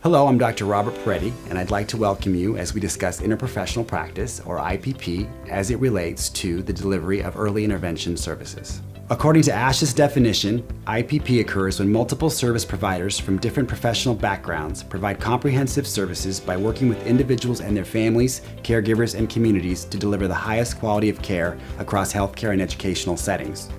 Hello, I'm Dr. Robert Peretti, and I'd like to welcome you as we discuss interprofessional practice, or IPP, as it relates to the delivery of early intervention services. According to ASHA's definition, IPP occurs when multiple service providers from different professional backgrounds provide comprehensive services by working with individuals and their families, caregivers, and communities to deliver the highest quality of care across healthcare and educational settings.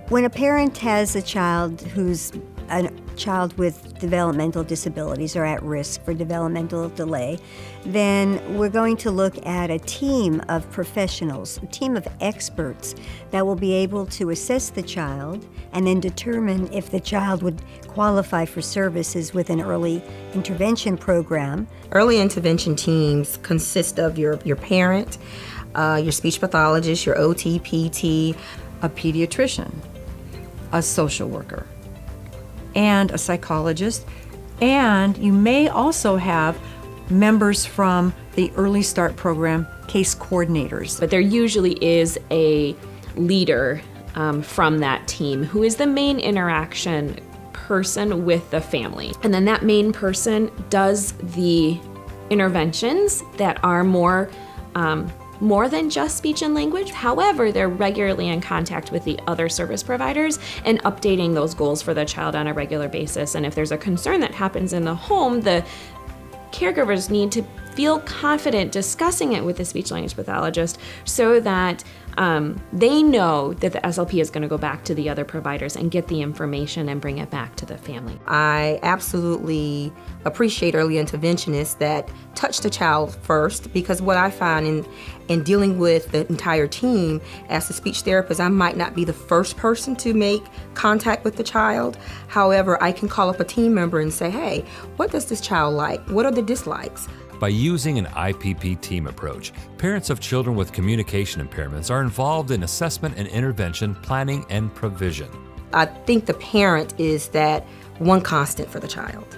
When a parent has a child who's a child with developmental disabilities or at risk for developmental delay, then we're going to look at a team of professionals, a team of experts that will be able to assess the child and then determine if the child would qualify for services with an early intervention program. Early intervention teams consist of your parent, your speech pathologist, your OT, PT, a pediatrician, a social worker, and a psychologist, and you may also have members from the Early Start program, case coordinators. But there usually is a leader from that team who is the main interaction person with the family. And then that main person does the interventions that are more than just speech and language. However, they're regularly in contact with the other service providers and updating those goals for the child on a regular basis. And if there's a concern that happens in the home, the caregivers need to feel confident discussing it with the speech language pathologist so that they know that the SLP is going to go back to the other providers and get the information and bring it back to the family. I absolutely appreciate early interventionists that touch the child first, because what I find in dealing with the entire team as a speech therapist, I might not be the first person to make contact with the child. However, I can call up a team member and say, hey, what does this child like? What are the dislikes? By using an IPP team approach, parents of children with communication impairments are involved in assessment and intervention, planning, and provision. I think the parent is that one constant for the child.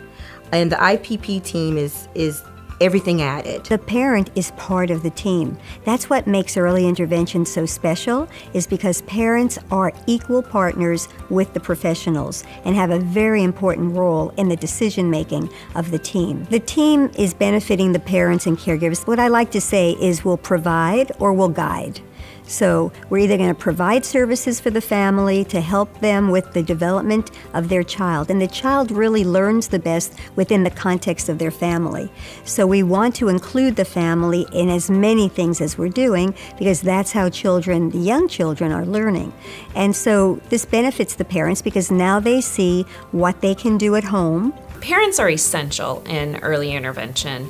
And the IPP team is everything added. The parent is part of the team. That's what makes early intervention so special, is because parents are equal partners with the professionals and have a very important role in the decision making of the team. The team is benefiting the parents and caregivers. What I like to say is we'll provide or we'll guide. So we're either going to provide services for the family to help them with the development of their child, and the child really learns the best within the context of their family. So we want to include the family in as many things as we're doing, because that's how children, the young children, are learning. And so this benefits the parents because now they see what they can do at home. Parents are essential in early intervention.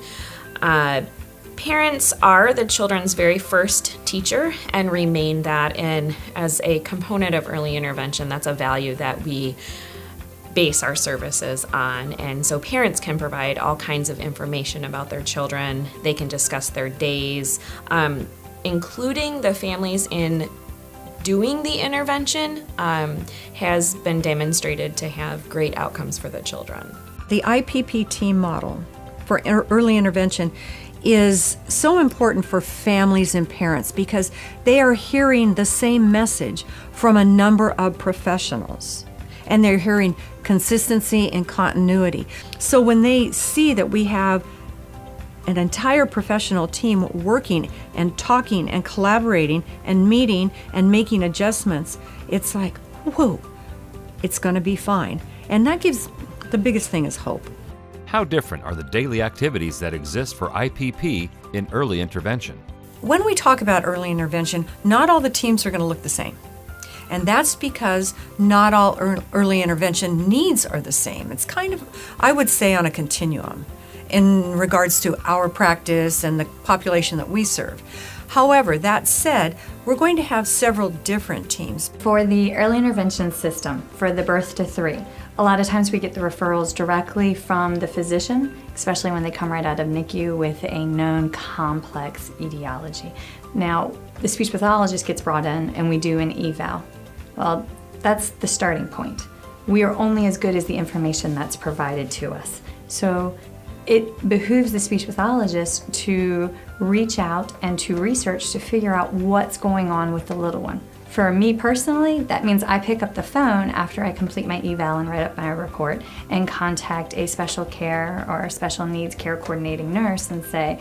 Parents are the children's very first teacher and remain that, and as a component of early intervention, that's a value that we base our services on. And so parents can provide all kinds of information about their children. They can discuss their days, including the families in doing the intervention has been demonstrated to have great outcomes for the children. The IPP team model for early intervention is so important for families and parents because they are hearing the same message from a number of professionals, and they're hearing consistency and continuity. So when they see that we have an entire professional team working and talking and collaborating and meeting and making adjustments, it's like, whoa, it's going to be fine. And that gives, the biggest thing is hope. How different are the daily activities that exist for IPP in early intervention? When we talk about early intervention, not all the teams are going to look the same. And that's because not all early intervention needs are the same. It's kind of, I would say, on a continuum in regards to our practice and the population that we serve. However, that said, we're going to have several different teams. For the early intervention system, for the birth to 3, a lot of times we get the referrals directly from the physician, especially when they come right out of NICU with a known complex etiology. Now, the speech pathologist gets brought in and we do an eval. Well, that's the starting point. We are only as good as the information that's provided to us. So it behooves the speech pathologist to reach out and to research to figure out what's going on with the little one. For me personally, that means I pick up the phone after I complete my eval and write up my report and contact a special care or a special needs care coordinating nurse and say,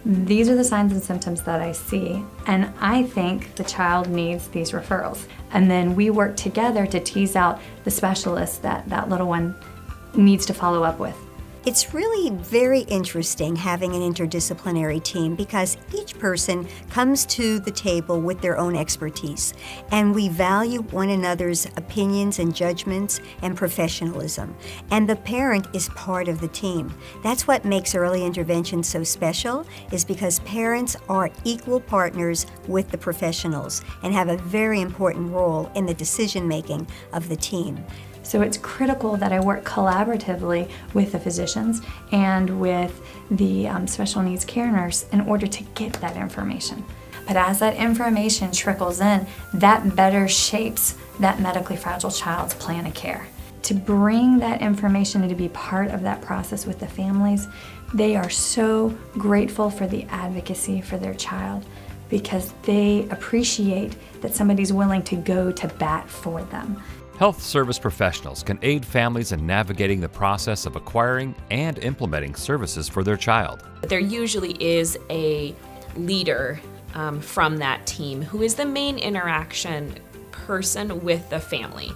these are the signs and symptoms that I see, and I think the child needs these referrals. And then we work together to tease out the specialist that that little one needs to follow up with. It's really very interesting having an interdisciplinary team because each person comes to the table with their own expertise, and we value one another's opinions and judgments and professionalism. And the parent is part of the team. That's what makes early intervention so special, is because parents are equal partners with the professionals and have a very important role in the decision-making of the team. So it's critical that I work collaboratively with the physicians and with the special needs care nurse in order to get that information. But as that information trickles in, that better shapes that medically fragile child's plan of care. To bring that information and to be part of that process with the families, they are so grateful for the advocacy for their child because they appreciate that somebody's willing to go to bat for them. Health service professionals can aid families in navigating the process of acquiring and implementing services for their child. There usually is a leader from that team who is the main interaction person with the family.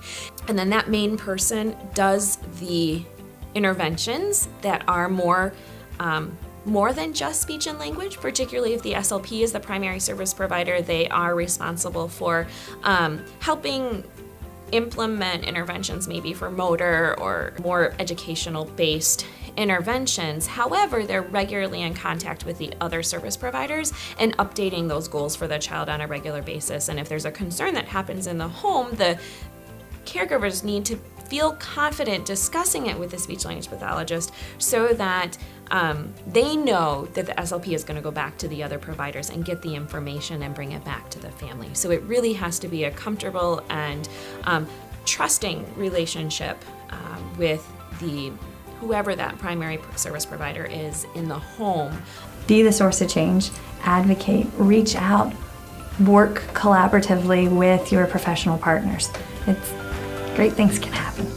And then that main person does the interventions that are more than just speech and language, particularly if the SLP is the primary service provider. They are responsible for helping implement interventions maybe for motor or more educational based interventions. However, they're regularly in contact with the other service providers and updating those goals for the child on a regular basis. And if there's a concern that happens in the home, the caregivers need to feel confident discussing it with the speech language pathologist so that they know that the SLP is going to go back to the other providers and get the information and bring it back to the family. So it really has to be a comfortable and trusting relationship with whoever that primary service provider is in the home. Be the source of change, advocate, reach out, work collaboratively with your professional partners. Great things can happen.